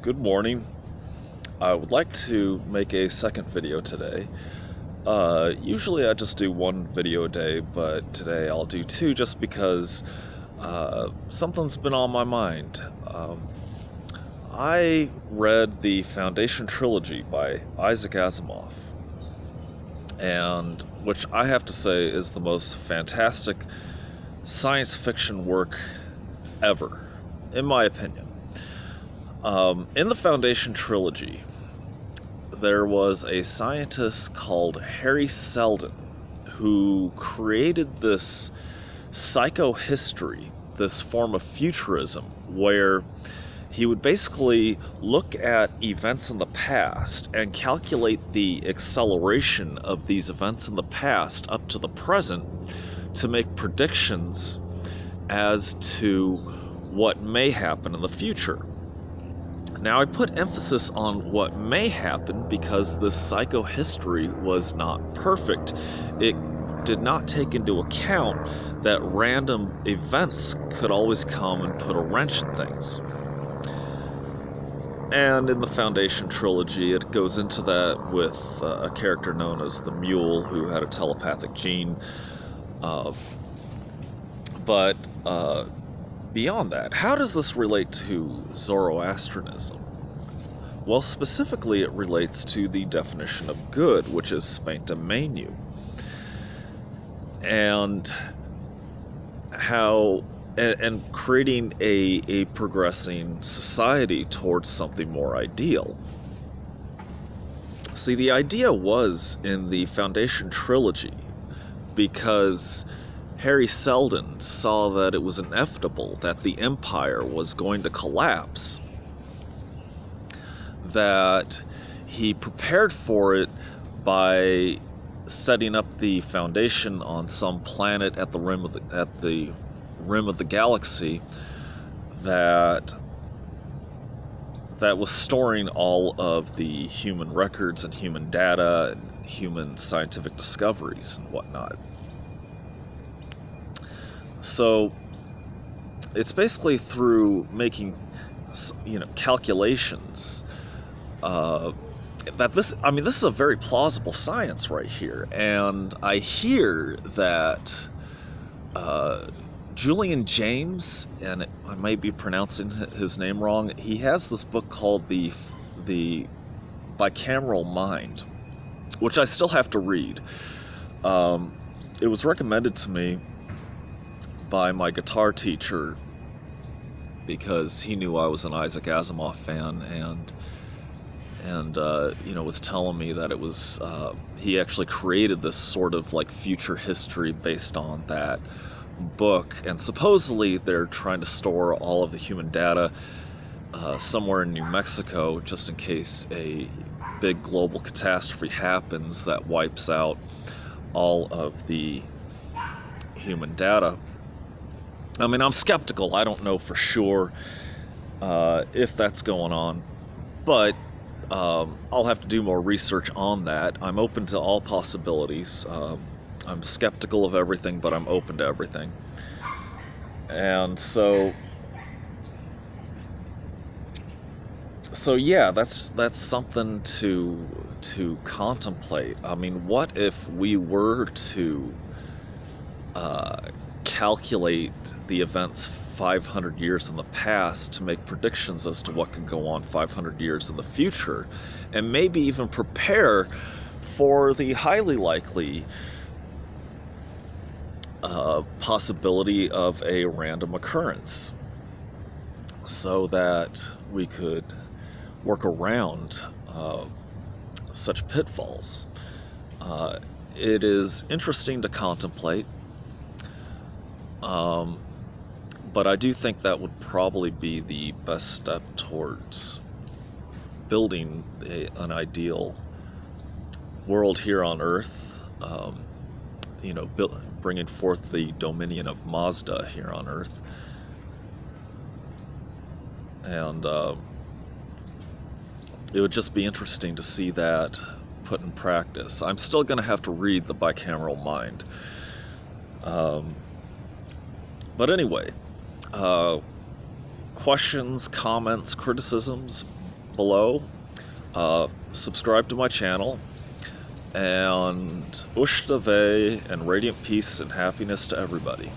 Good morning. I would like to make a second video today. Usually I just do one video a day, but today I'll do two just because something's been on my mind. I read the Foundation Trilogy by Isaac Asimov, and which I have to say is the most fantastic science fiction work ever, in my opinion. In the Foundation Trilogy, there was a scientist called Harry Seldon who created this psychohistory, this form of futurism, where he would basically look at events in the past and calculate the acceleration of these events in the past up to the present to make predictions as to what may happen in the future. Now, I put emphasis on what may happen because this psychohistory was not perfect. It did not take into account that random events could always come and put a wrench in things. And in the Foundation Trilogy, it goes into that with a character known as the Mule, who had a telepathic gene. But beyond that, how does this relate to Zoroastrianism? Well, specifically it relates to the definition of good, which is Spenta Manyu. And how, and creating a progressing society towards something more ideal. See, the idea was in the Foundation Trilogy because Harry Seldon saw that it was inevitable that the Empire was going to collapse, that he prepared for it by setting up the foundation on some planet at the rim of the galaxy that was storing all of the human records and human data and human scientific discoveries and whatnot. So it's basically through making, calculations that this is a very plausible science right here. And I hear that Julian James, and I might be pronouncing his name wrong, he has this book called the Bicameral Mind, which I still have to read. It was recommended to me by my guitar teacher because he knew I was an Isaac Asimov fan, and was telling me that it was he actually created this sort of like future history based on that book, and supposedly they're trying to store all of the human data somewhere in New Mexico just in case a big global catastrophe happens that wipes out all of the human data. I mean, I'm skeptical. I don't know for sure if that's going on, but I'll have to do more research on that. I'm open to all possibilities. I'm skeptical of everything, but I'm open to everything. And so yeah, that's something to contemplate. I mean, what if we were to calculate the events 500 years in the past to make predictions as to what could go on 500 years in the future, and maybe even prepare for the highly likely possibility of a random occurrence, so that we could work around such pitfalls. It is interesting to contemplate. But I do think that would probably be the best step towards building an ideal world here on Earth, bringing forth the dominion of Mazda here on Earth. And it would just be interesting to see that put in practice. I'm still going to have to read the Bicameral Mind. But anyway, questions, comments, criticisms, below, subscribe to my channel, and Ushta Ve and radiant peace and happiness to everybody.